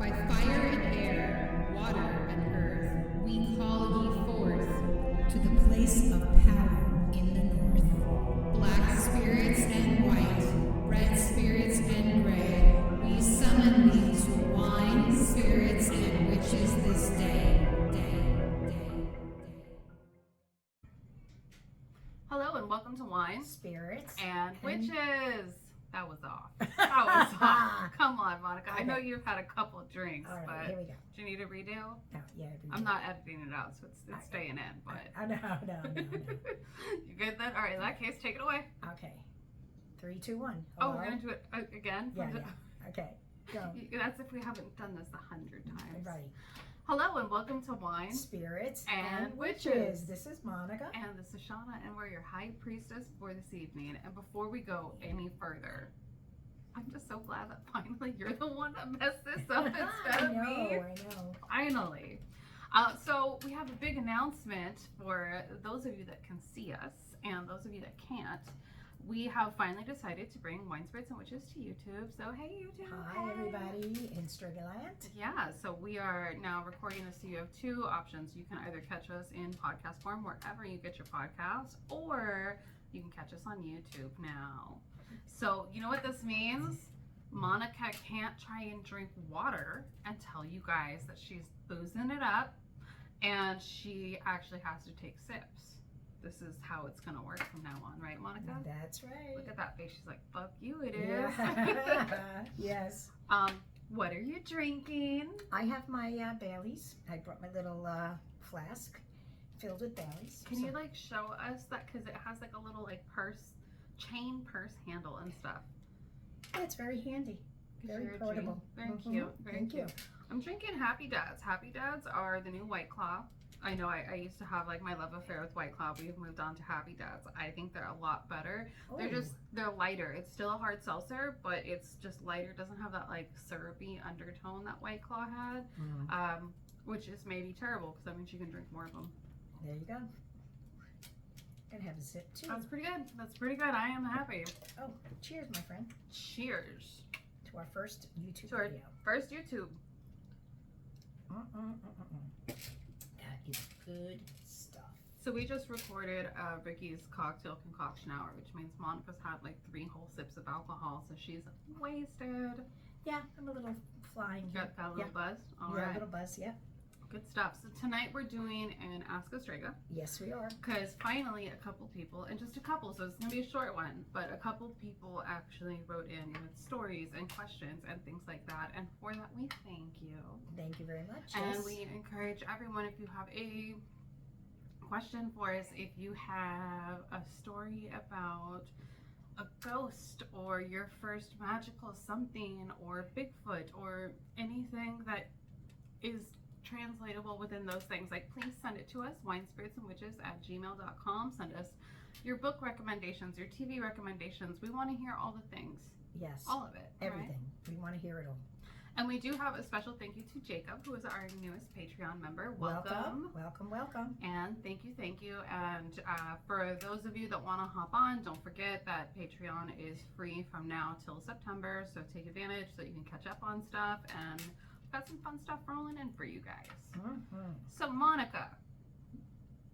By fire and air, water and earth, we call ye forth to the place of power in the north. Black spirits and white, red spirits and gray, we summon thee to wine, spirits, and witches this day. Hello and welcome to Wine, Spirits, and Witches. That was off. That was off. Come on, Monica. Okay. I know you've had a couple of drinks, all right, but here we go. Do you need a redo? No, yeah. I'm not editing it out, so it's staying in. But No. You good then? All right. In that case, take it away. Okay. 3, 2, 1. Hello? Oh, we're gonna do it again. Yeah. Okay. Go. That's if we haven't done this 100 times. Right. Hello and welcome to Wine, Spirits, and Witches. This is Monica. And this is Shauna, and we're your high priestess for this evening. And before we go any further, I'm just so glad that finally you're the one that messed this up instead of me. I know. Finally. So we have a big announcement for those of you that can see us and those of you that can't. We have finally decided to bring Wine, Spirits, and Witches to YouTube. So, hey, YouTube. Hi, everybody in Strega Land. Yeah, so we are now recording this. So you have two options. You can either catch us in podcast form wherever you get your podcasts, or you can catch us on YouTube now. So, you know what this means? Monica can't try and drink water and tell you guys that she's boozing it up, and she actually has to take sips. This is how it's going to work from now on, right, Monica? That's right. Look at that face. She's like, fuck you, it is. Yeah. Yes. What are you drinking? I have my Baileys. I brought my little flask filled with Baileys. Can you like show us that? Because it has like a little like chain purse handle and stuff. Yeah, it's very handy. Very portable. Very cute. Very cute. I'm drinking Happy Dads. Happy Dads are the new White Claw. I know I used to have like my love affair with White Claw. We've moved on to Happy Dads. I think they're a lot better. Oh. They're lighter. It's still a hard seltzer, but it's just lighter. It doesn't have that like syrupy undertone that White Claw had, which is maybe terrible because that means you can drink more of them. There you go. Gonna have a sip too. That's pretty good. That's pretty good. I am happy. Oh, cheers, my friend. Cheers. To our first YouTube to our video. First YouTube. That is good stuff. So we just recorded Ricky's cocktail concoction hour, which means Monica's had like 3 whole sips of alcohol, so she's wasted. Yeah, I'm a little flying. Got a little buzz? All right. A little buzz, yeah. Good stuff. So tonight we're doing an Ask A Strega. Yes, we are. Because finally a couple people, and just a couple, so it's going to be a short one, but a couple people actually wrote in with stories and questions and things like that. And for that, we thank you. Thank you very much. And yes. we encourage everyone, if you have a question for us, if you have a story about a ghost or your first magical something or Bigfoot or anything that is translatable within those things, like please send it to us, winespiritsandwitches@gmail.com. Send us your book recommendations, your TV recommendations. We want to hear all the things. Yes. All of it. Everything. Right? We want to hear it all. And we do have a special thank you to Jacob, who is our newest Patreon member. Welcome. Welcome. And thank you. And for those of you that want to hop on, don't forget that Patreon is free from now till September. So take advantage so that you can catch up on stuff. And we've got some fun stuff rolling in for you guys. So Monica,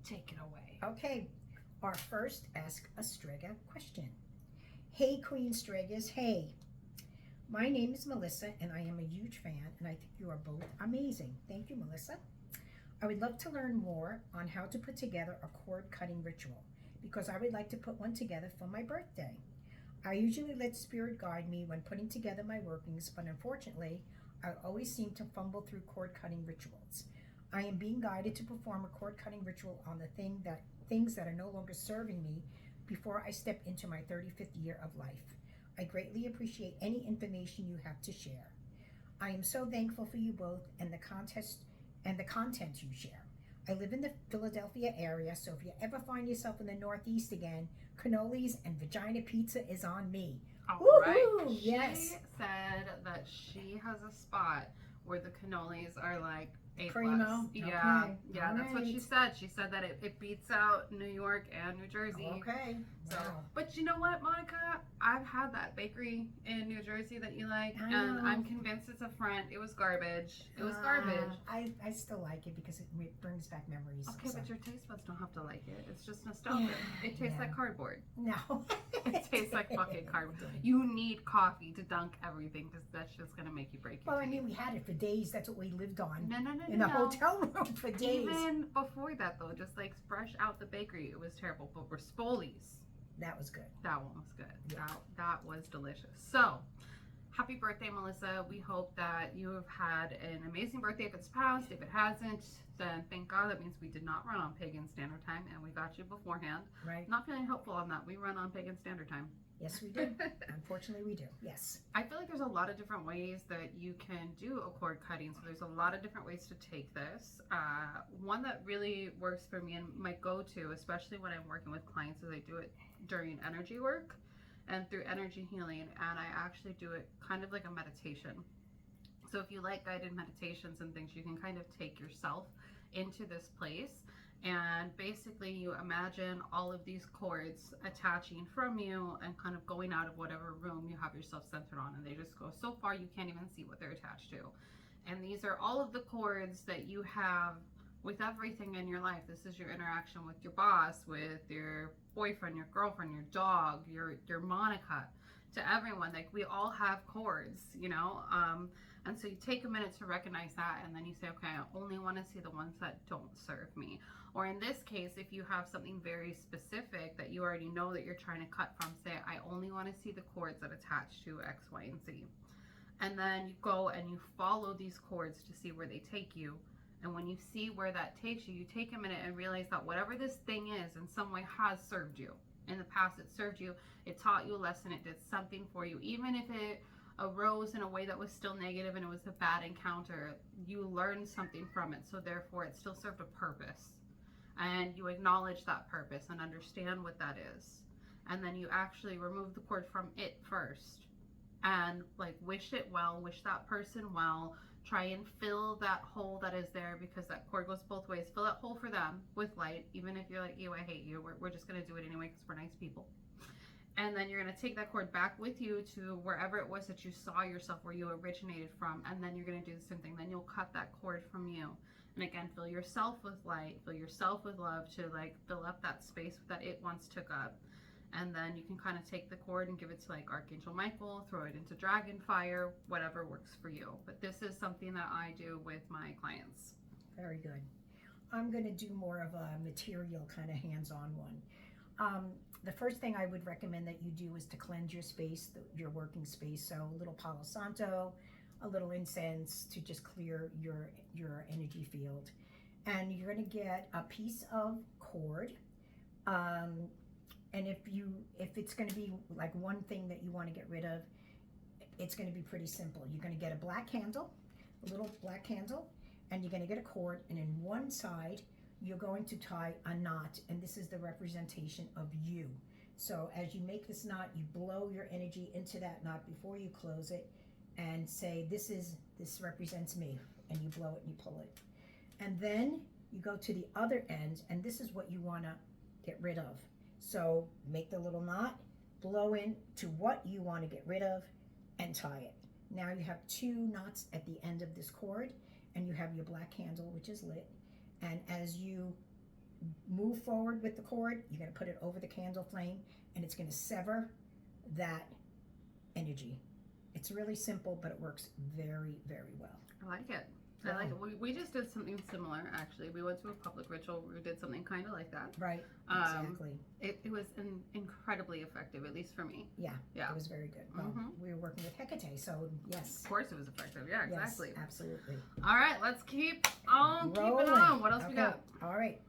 take it away. Okay. Our first Ask A Strega question. Hey, Queen Stregas. Hey. My name is Melissa, and I am a huge fan, and I think you are both amazing. Thank you, Melissa. I would love to learn more on how to put together a cord-cutting ritual, because I would like to put one together for my birthday. I usually let Spirit guide me when putting together my workings, but unfortunately, I always seem to fumble through cord-cutting rituals. I am being guided to perform a cord-cutting ritual on the things that are no longer serving me before I step into my 35th year of life. I greatly appreciate any information you have to share. I am so thankful for you both and the content you share. I live in the Philadelphia area, so if you ever find yourself in the Northeast again, cannolis and vagina pizza is on me. All Woo-hoo! right. Yes. She said that she has a spot where the cannolis are like A+. Primo. Yeah, Okay. yeah, All that's what she right. said. She said that it beats out New York and New Jersey. Okay. So, Wow. but you know what, Monica? I've had that bakery in New Jersey that you like, I and know. I'm convinced it's a front. It was garbage. It was garbage. I still like it because it brings back memories. Okay, so. but your taste buds don't have to like it. It's just nostalgia. It tastes like cardboard. No. It tastes like fucking cardboard. You need coffee to dunk everything because that's just gonna make you break your Well, I teeth. mean, we had it for days. That's what we lived on. No, In the hotel room for days. Even before that, though, just like fresh out the bakery, it was terrible. But Rispoli's, That was good. that one was good. Yeah. That was delicious. So, happy birthday, Melissa. We hope that you have had an amazing birthday if it's passed. If it hasn't, then thank God. That means we did not run on Pagan Standard Time and we got you beforehand. Right? Not feeling hopeful on that. We run on Pagan Standard Time. Yes, we do. Unfortunately, we do. Yes. I feel like there's a lot of different ways that you can do a cord cutting. So there's a lot of different ways to take this. One that really works for me and my go-to, especially when I'm working with clients, is I do it during energy work and through energy healing. And I actually do it kind of like a meditation. So if you like guided meditations and things, you can kind of take yourself into this place. And basically you imagine all of these cords attaching from you and kind of going out of whatever room you have yourself centered on, and they just go so far you can't even see what they're attached to. And these are all of the cords that you have with everything in your life. This is your interaction with your boss, with your boyfriend, your girlfriend, your dog, your Monica, to everyone. Like, we all have cords, you know. And so you take a minute to recognize that, and then you say, okay, I only want to see the ones that don't serve me. Or in this case, if you have something very specific that you already know that you're trying to cut from, say, I only want to see the cords that attach to X, Y, and Z. And then you go and you follow these cords to see where they take you. And when you see where that takes you, you take a minute and realize that whatever this thing is in some way has served you. In the past, it served you. It taught you a lesson. It did something for you. Even if it arose in a way that was still negative and it was a bad encounter, you learned something from it. So therefore, it still served a purpose. And you acknowledge that purpose and understand what that is. And then you actually remove the cord from it first. And like, wish it well, wish that person well. Try and fill that hole that is there, because that cord goes both ways. Fill that hole for them with light, even if you're like, ew, I hate you. We're just going to do it anyway because we're nice people. And then you're going to take that cord back with you to wherever it was that you saw yourself, where you originated from. And then you're going to do the same thing. Then you'll cut that cord from you. And again, fill yourself with light, fill yourself with love to like fill up that space that it once took up. And then you can kind of take the cord and give it to like Archangel Michael, throw it into dragon fire, whatever works for you. But this is something that I do with my clients. Very good. I'm going to do more of a material kind of hands-on one. The first thing I would recommend that you do is to cleanse your space, your working space. So a little Palo Santo, a little incense to just clear your energy field. And you're going to get a piece of cord. And if it's going to be like one thing that you want to get rid of, it's going to be pretty simple. You're going to get a black candle, a little black candle, and you're going to get a cord, and in one side you're going to tie a knot, and this is the representation of you. So as you make this knot, you blow your energy into that knot before you close it and say, this represents me, and you blow it and you pull it. And then you go to the other end, and this is what you want to get rid of. So make the little knot, blow in to what you want to get rid of, and tie it. Now you have two knots at the end of this cord, and you have your black candle, which is lit. And as you move forward with the cord, you're going to put it over the candle flame, and it's going to sever that energy. It's really simple, but it works very, very well. I like it. I like it. We just did something similar, actually. We went to a public ritual where we did something kind of like that. Right, exactly. It was incredibly effective, at least for me. Yeah, Yeah. It was very good. Well, we were working with Hecate, so yes. Of course it was effective. Yeah, exactly. Yes, absolutely. All right, let's keep on keeping Rolling. on. What else we got? All right.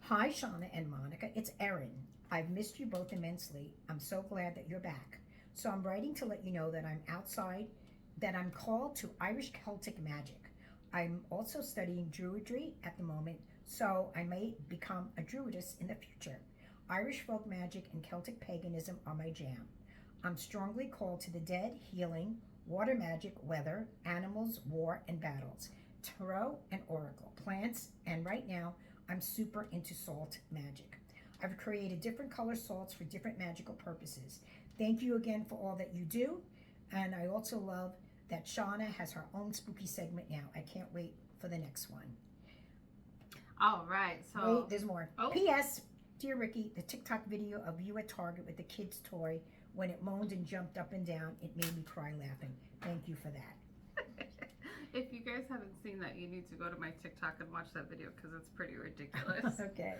Hi, Shauna and Monica. It's Erin. I've missed you both immensely. I'm so glad that you're back. So I'm writing to let you know that I'm called to Irish Celtic magic. I'm also studying Druidry at the moment, so I may become a Druidess in the future. Irish folk magic and Celtic paganism are my jam. I'm strongly called to the dead, healing, water magic, weather, animals, war, and battles, tarot and oracle, plants, and right now I'm super into salt magic. I've created different color salts for different magical purposes. Thank you again for all that you do. And I also love that Shauna has her own spooky segment now. I can't wait for the next one. All right. So Wait, there's more. Oh. P.S. Dear Ricky, the TikTok video of you at Target with the kid's toy, when it moaned and jumped up and down, it made me cry laughing. Thank you for that. If you guys haven't seen that, you need to go to my TikTok and watch that video because it's pretty ridiculous. Okay.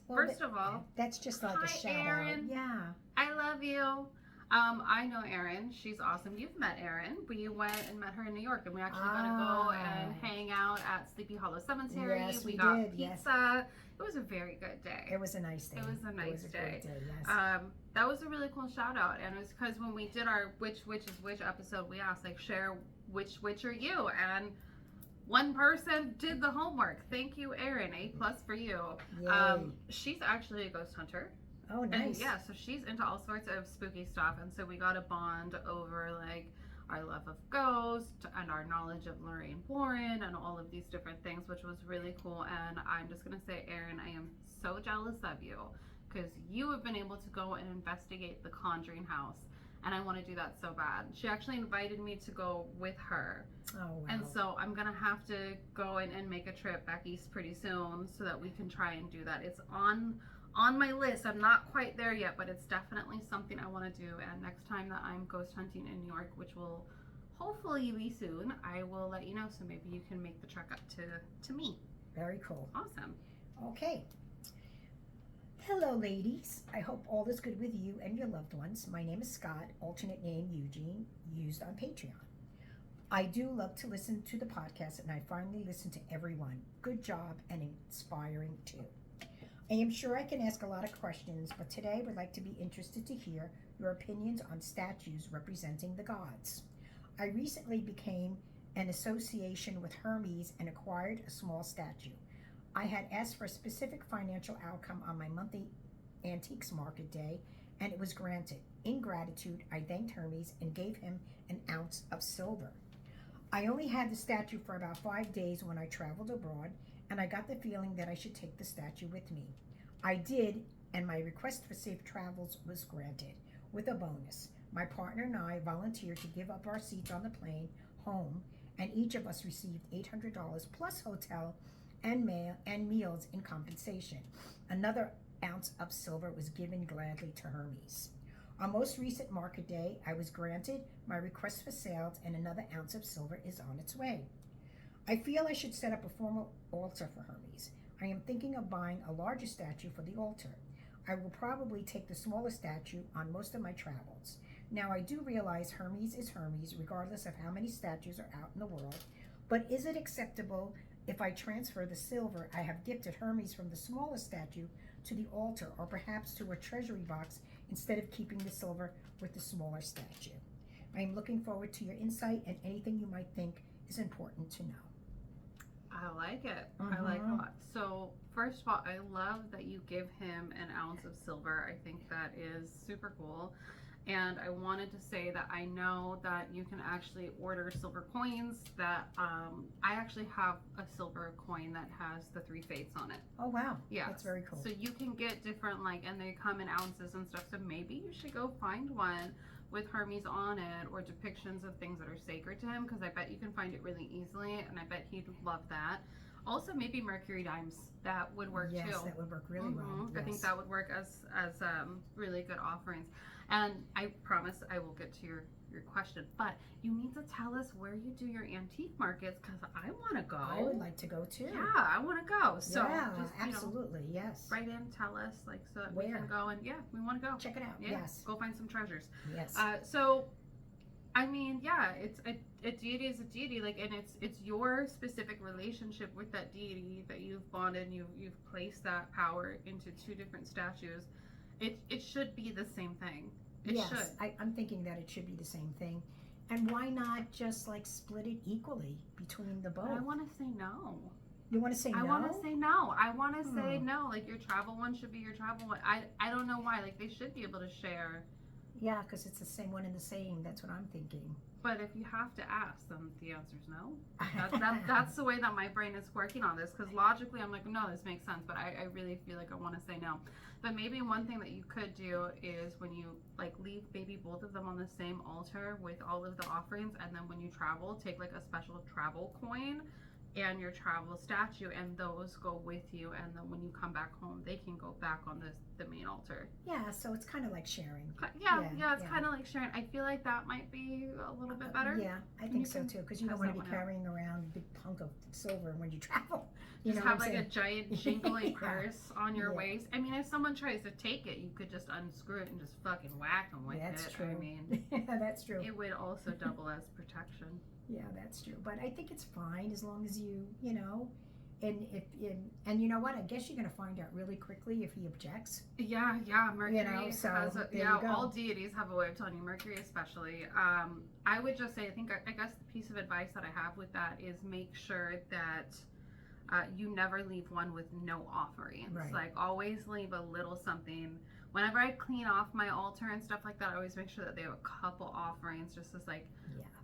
First of all, that's just like hi, a shout Erin. out. Yeah. I love you. I know Erin. She's awesome. You've met Erin. We went and met her in New York, and we actually got to go and hang out at Sleepy Hollow Cemetery. Yes, we got did, pizza. yes. It was a very good day. It was a nice day. It was a nice day. day. Great day, yes. That was a really cool shout out, and it was because when we did our which is which episode, we asked like share which are you, and one person did the homework. Thank you, Erin. A+ for you. Yay. She's actually a ghost hunter. Oh, nice. And yeah, so she's into all sorts of spooky stuff, and so we got a bond over like our love of ghosts and our knowledge of Lorraine Warren and all of these different things, which was really cool. And I'm just gonna say, Erin, I am so jealous of you because you have been able to go and investigate the Conjuring house, and I want to do that so bad. She actually invited me to go with her. Oh, wow. And so I'm gonna have to go and make a trip back east pretty soon so that we can try and do that. It's on my list. I'm not quite there yet, but it's definitely something I want to do. And next time that I'm ghost hunting in New York, which will hopefully be soon, I will let you know. So maybe you can make the trek up to me. Very cool. Awesome. Okay. Hello, ladies. I hope all is good with you and your loved ones. My name is Scott, alternate name Eugene, used on Patreon. I do love to listen to the podcast, and I finally listen to everyone. Good job and inspiring too. I am sure I can ask a lot of questions, but today I would like to be interested to hear your opinions on statues representing the gods. I recently became an association with Hermes and acquired a small statue. I had asked for a specific financial outcome on my monthly antiques market day, and it was granted. In gratitude, I thanked Hermes and gave him an ounce of silver. I only had the statue for about 5 days when I traveled abroad, and I got the feeling that I should take the statue with me. I did, and my request for safe travels was granted, with a bonus. My partner and I volunteered to give up our seats on the plane home, and each of us received $800 plus hotel and meals in compensation. Another ounce of silver was given gladly to Hermes. On most recent market day, I was granted my request for sales, and another ounce of silver is on its way. I feel I should set up a formal altar for Hermes. I am thinking of buying a larger statue for the altar. I will probably take the smaller statue on most of my travels. Now, I do realize Hermes is Hermes, regardless of how many statues are out in the world, but is it acceptable if I transfer the silver I have gifted Hermes from the smaller statue to the altar, or perhaps to a treasury box instead of keeping the silver with the smaller statue? I am looking forward to your insight and anything you might think is important to know. I like it. I like it a lot. So first of all, I love that you give him an ounce of silver. I think that is super cool. And I wanted to say that I know that you can actually order silver coins that I actually have a silver coin that has the 3 fates on it. Oh, wow. Yeah. That's very cool. So you can get different, like, and they come in ounces and stuff. So maybe you should go find one with Hermes on it, or depictions of things that are sacred to him, because I bet you can find it really easily, and I bet he'd love that. Also, maybe mercury dimes, that would work too. Yes, that would work really well. I think that would work as really good offerings. And I promise I will get to your question, but you need to tell us where you do your antique markets, because I want to go. I would like to go too. Yeah, I want to go. So yeah, just, absolutely, yes. Write in, tell us, like, so that we Where? can go, and yeah, we want to go. Check it out. Yeah, Yes. go find some treasures. Yes. So, I mean, yeah, it's a deity is a deity, like, and it's your specific relationship with that deity that you've bonded, and you've placed that power into 2 different statues. It should be the same thing. It yes, should. I'm thinking that it should be the same thing. And why not just like split it equally between the both? But I want to say no. You want to say no? I want to say no. I want to say no. Like, your travel one should be your travel one. I don't know why. Like, they should be able to share Yeah, because it's the same one and the same. That's what I'm thinking. But if you have to ask, then the answer is no. That's the way that my brain is working on this, because logically I'm like, no, this makes sense, but I really feel like I want to say no. But maybe one thing that you could do is when you like leave maybe both of them on the same altar with all of the offerings, and then when you travel, take like a special travel coin and your travel statue, and those go with you, and then when you come back home they can go back on the main altar. Yeah, so it's kind of like sharing. Yeah, it's kind of like sharing. I feel like that might be a little bit better. Yeah, I think so too, because you don't want to be carrying around a big hunk of silver when you travel. You just know have like a giant jingly Yeah. purse on your waist. I mean, if someone tries to take it, you could just unscrew it and just fucking whack them with That's it. true. I mean, that's true. it would also double as protection. Yeah, that's true. But I think it's fine as long as you know, and you know what? I guess you're gonna find out really quickly if he objects. Yeah, Mercury has all deities have a way of telling you, Mercury especially. I would just say, I guess the piece of advice that I have with that is make sure that you never leave one with no offerings. Right. Like always leave a little something. Whenever I clean off my altar and stuff like that, I always make sure that they have a couple offerings, just as like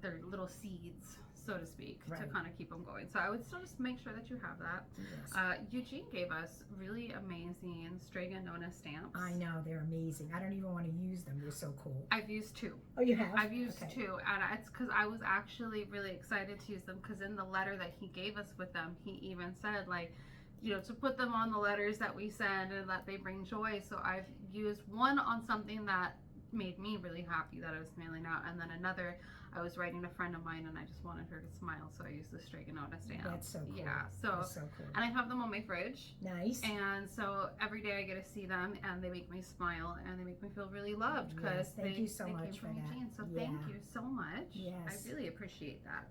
their little seeds, so to speak, to kind of keep them going. So I would still just make sure that you have that. Yes. Eugene gave us really amazing Strega Nona stamps. I know, they're amazing. I don't even want to use them. They're so cool. I've used 2. Oh, you have? I've used 2, and it's because I was actually really excited to use them, because in the letter that he gave us with them, he even said, like, you know, to put them on the letters that we send and that they bring joy. So I've used one on something that made me really happy that I was mailing out, and then another, I was writing a friend of mine and I just wanted her to smile, so I used the Strega Nona stamp. That's so cool. Yeah, so, that's so cool. And I have them on my fridge. Nice. And so every day I get to see them, and they make me smile, and they make me feel really loved, because thank you so much for that. Eugene. So thank you so much. Yes. I really appreciate that.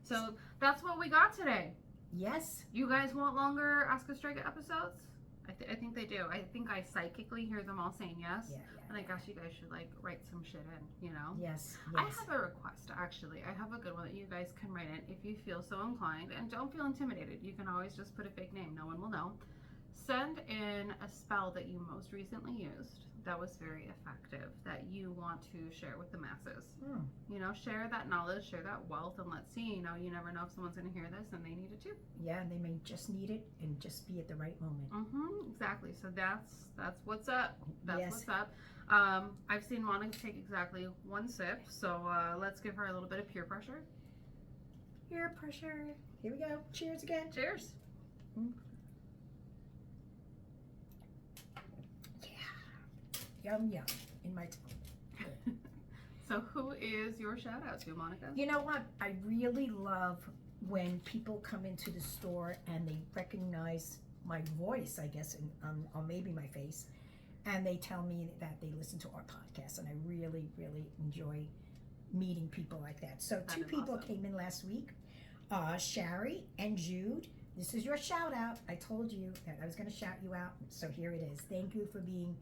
So that's what we got today. Yes. You guys want longer Ask A Strega episodes? I think they do. I think I psychically hear them all saying yes. And I guess you guys should like write some shit in, you know? Yes. I have a request, actually. I have a good one that you guys can write in if you feel so inclined. And don't feel intimidated. You can always just put a fake name. No one will know. Send in a spell that you most recently used that was very effective, that you want to share with the masses. You know, share that knowledge, share that wealth, and let's see, you know, you never know if someone's going to hear this and they need it too. Yeah, and they may just need it and just be at the right moment. Exactly. So that's what's up. That's what's up. I've seen Monica take exactly 1 sip, so let's give her a little bit of peer pressure. Peer pressure. Here we go. Cheers again. Cheers. Yum, yum, in my tongue. So who is your shout out to, Monica? You know what? I really love when people come into the store and they recognize my voice, I guess, or maybe my face, and they tell me that they listen to our podcast, and I really, really enjoy meeting people like that. So that 2 people awesome. Came in last week, Shari and Jude. This is your shout out. I told you that I was going to shout you out, so here it is. Thank you for being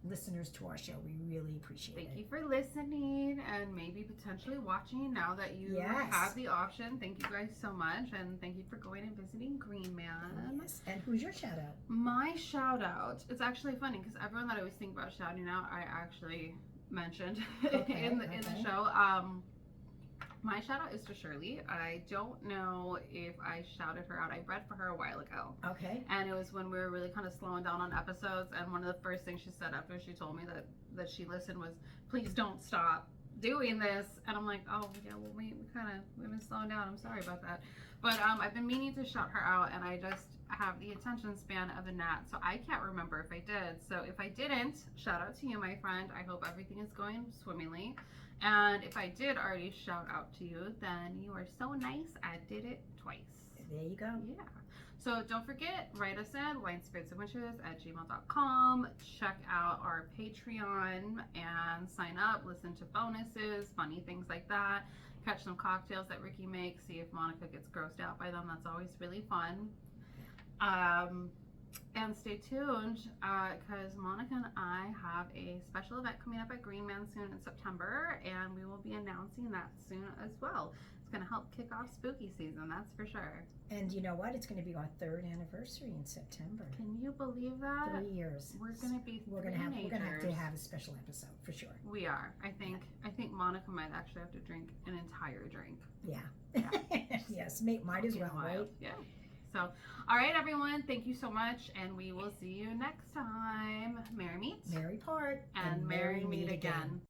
listeners to our show. We really appreciate it. Thank you for listening and maybe potentially watching now that you have the option. Thank you guys so much, and thank you for going and visiting Green Man. Yes. And who's your shout out? My shout out, it's actually funny because everyone that I was thinking about shouting out, I actually mentioned in the show. My shout out is to Shirley. I don't know if I shouted her out. I read for her a while ago. Okay. And it was when we were really kind of slowing down on episodes, and one of the first things she said after she told me that she listened was, please don't stop doing this. And I'm like, oh yeah, well we've been slowing down. I'm sorry about that. But I've been meaning to shout her out, and I just have the attention span of a gnat, so I can't remember if I did. So if I didn't, shout out to you, my friend. I hope everything is going swimmingly. And if I did already shout out to you, then you are so nice, I did it twice. There you go. Yeah. So don't forget, write us in winespiritsandwitches@gmail.com. Check out our Patreon and sign up, listen to bonuses, funny things like that. Catch some cocktails that Ricky makes, see if Monica gets grossed out by them. That's always really fun. And stay tuned because Monica and I have a special event coming up at Green Man soon in September, and we will be announcing that soon as well. It's going to help kick off spooky season, that's for sure. And you know what? It's going to be our 3rd anniversary in September. Can you believe that? 3 years. We're going to be We're gonna have to have a special episode for sure. We are. I think Monica might actually have to drink an entire drink. Yeah. Yeah. Yes, might as well, right? Yeah. So, all right, everyone. Thank you so much, and we will see you next time. Merry meet. Merry part And merry meet again.